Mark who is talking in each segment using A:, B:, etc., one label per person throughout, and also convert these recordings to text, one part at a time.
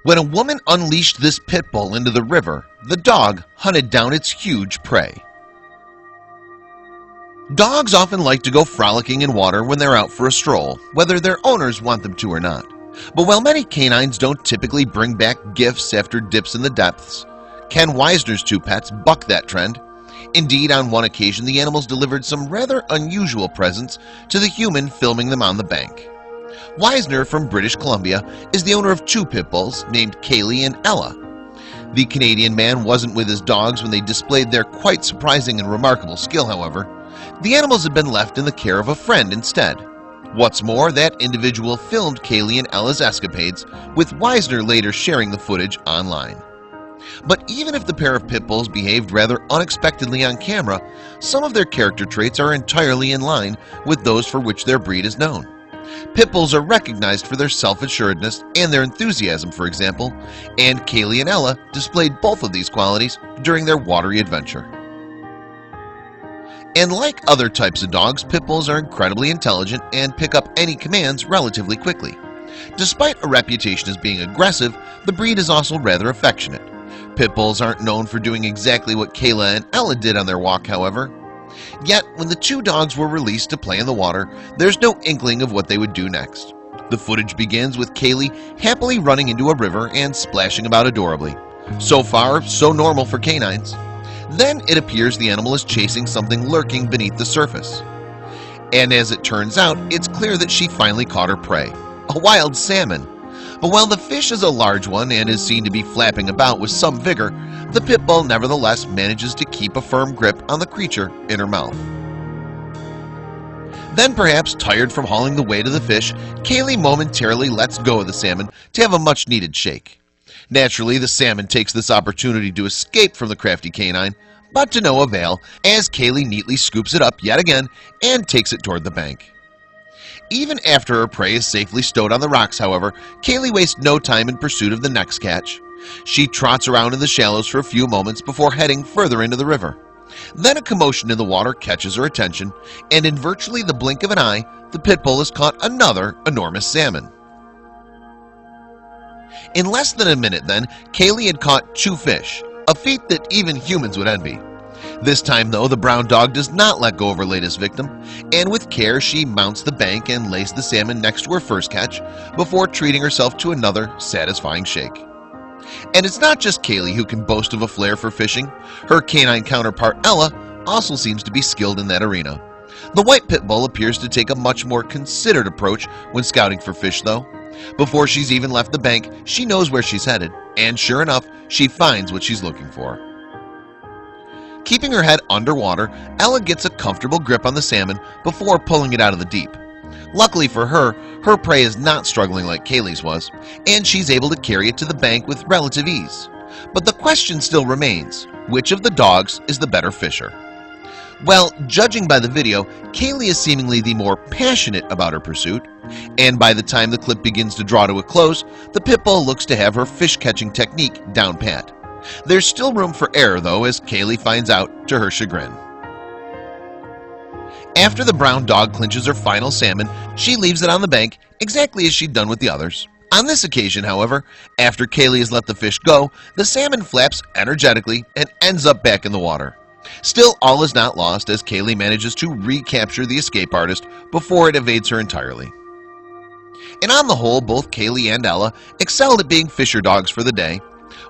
A: When a woman unleashed this pit bull into the river, the dog hunted down its huge prey. Dogs often like to go frolicking in water when they're out for a stroll, whether their owners want them to or not. But while many canines don't typically bring back gifts after dips in the depths, Ken Weisner's two pets buck that trend. Indeed, on one occasion, the animals delivered some rather unusual presents to the human filming them on the bank. Weisner from British Columbia is the owner of two pit bulls named Kaylee and Ella. The Canadian man wasn't with his dogs when they displayed their quite surprising and remarkable skill. However, the animals had been left in the care of a friend instead. What's more, that individual filmed Kaylee and Ella's escapades, with Weisner later sharing the footage online. But even if the pair of pit bulls behaved rather unexpectedly on camera, some of their character traits are entirely in line with those for which their breed is known. Pit bulls are recognized for their self-assuredness and their enthusiasm, for example, and Kaylee and Ella displayed both of these qualities during their watery adventure. And like other types of dogs, pit bulls are incredibly intelligent and pick up any commands relatively quickly. Despite a reputation as being aggressive, the breed is also rather affectionate. Pit bulls aren't known for doing exactly what Kayla and Ella did on their walk, however. Yet, when the two dogs were released to play in the water, there's no inkling of what they would do next. The footage begins with Kaylee happily running into a river and splashing about adorably. So far, so normal for canines. Then it appears the animal is chasing something lurking beneath the surface. And as it turns out, it's clear that she finally caught her prey, a wild salmon. But while the fish is a large one and is seen to be flapping about with some vigor, the pit bull nevertheless manages to keep a firm grip on the creature in her mouth. Then, perhaps tired from hauling the weight of the fish, Kaylee momentarily lets go of the salmon to have a much-needed shake. Naturally, the salmon takes this opportunity to escape from the crafty canine, but to no avail, as Kaylee neatly scoops it up yet again and takes it toward the bank. Even after her prey is safely stowed on the rocks, however, Kaylee wastes no time in pursuit of the next catch. She trots around in the shallows for a few moments before heading further into the river. Then a commotion in the water catches her attention, and in virtually the blink of an eye, the pit bull has caught another enormous salmon. In less than a minute, then, Kaylee had caught two fish, a feat that even humans would envy. This time, though, the brown dog does not let go of her latest victim, and with care she mounts the bank and lays the salmon next to her first catch before treating herself to another satisfying shake. And it's not just Kaylee who can boast of a flair for fishing. Her canine counterpart Ella also seems to be skilled in that arena. The white pit bull appears to take a much more considered approach when scouting for fish, though. Before she's even left the bank, she knows where she's headed, and sure enough, she finds what she's looking for. Keeping her head underwater, Ella gets a comfortable grip on the salmon before pulling it out of the deep. Luckily for her, her prey is not struggling like Kaylee's was, and she's able to carry it to the bank with relative ease. But the question still remains, which of the dogs is the better fisher? Well, judging by the video, Kaylee is seemingly the more passionate about her pursuit, and by the time the clip begins to draw to a close, the pit bull looks to have her fish-catching technique down pat. There's still room for error, though, as Kaylee finds out to her chagrin. After the brown dog clinches her final salmon, she leaves it on the bank exactly as she'd done with the others. On this occasion, however, after Kaylee has let the fish go, the salmon flaps energetically and ends up back in the water. Still, all is not lost as Kaylee manages to recapture the escape artist before it evades her entirely. And on the whole, both Kaylee and Ella excelled at being fisher dogs for the day.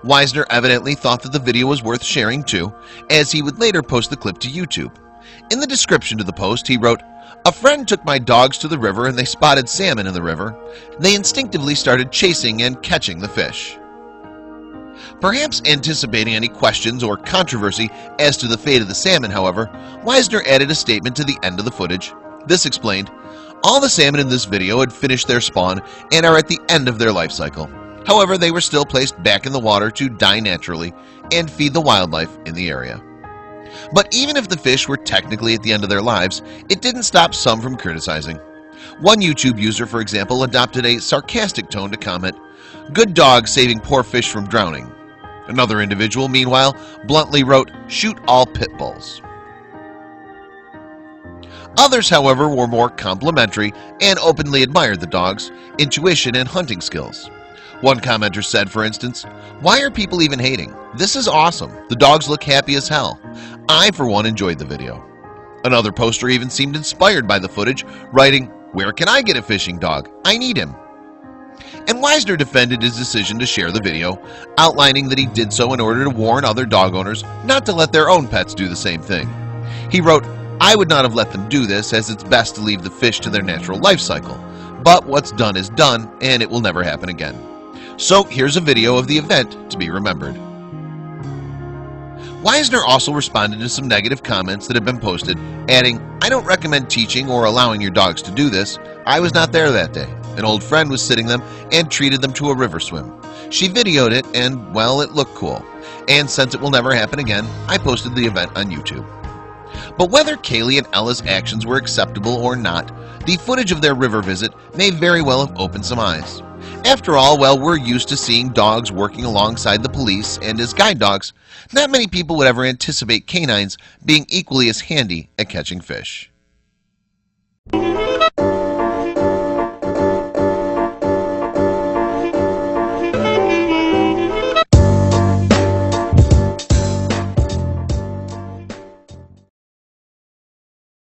A: Weisner evidently thought that the video was worth sharing too, as he would later post the clip to YouTube. In the description to the post, he wrote, "A friend took my dogs to the river and they spotted salmon in the river. They instinctively started chasing and catching the fish." Perhaps anticipating any questions or controversy as to the fate of the salmon, however, Weisner added a statement to the end of the footage. This explained, "All the salmon in this video had finished their spawn and are at the end of their life cycle. However, they were still placed back in the water to die naturally and feed the wildlife in the area." But even if the fish were technically at the end of their lives, it didn't stop some from criticizing. One YouTube user, for example, adopted a sarcastic tone to comment, "Good dog saving poor fish from drowning." Another individual, meanwhile, bluntly wrote, "Shoot all pit bulls." Others, however, were more complimentary and openly admired the dog's intuition and hunting skills. One commenter said, for instance, "Why are people even hating? This is awesome. The dogs look happy as hell. I for one enjoyed the video." Another poster even seemed inspired by the footage, writing, "Where can I get a fishing dog? I need him." And Wisner defended his decision to share the video, outlining that he did so in order to warn other dog owners not to let their own pets do the same thing. He wrote, "I would not have let them do this, as it's best to leave the fish to their natural life cycle. But what's done is done, and it will never happen again." So here's a video of the event to be remembered. Wisner also responded to some negative comments that have been posted, adding, "I don't recommend teaching or allowing your dogs to do this. I was not there that day. An old friend was sitting them and treated them to a river swim. She videoed it and, well, it looked cool. And since it will never happen again, I posted the event on YouTube." But whether Kaylee and Ella's actions were acceptable or not, the footage of their river visit may very well have opened some eyes. After all, while we're used to seeing dogs working alongside the police and as guide dogs, not many people would ever anticipate canines being equally as handy at catching fish.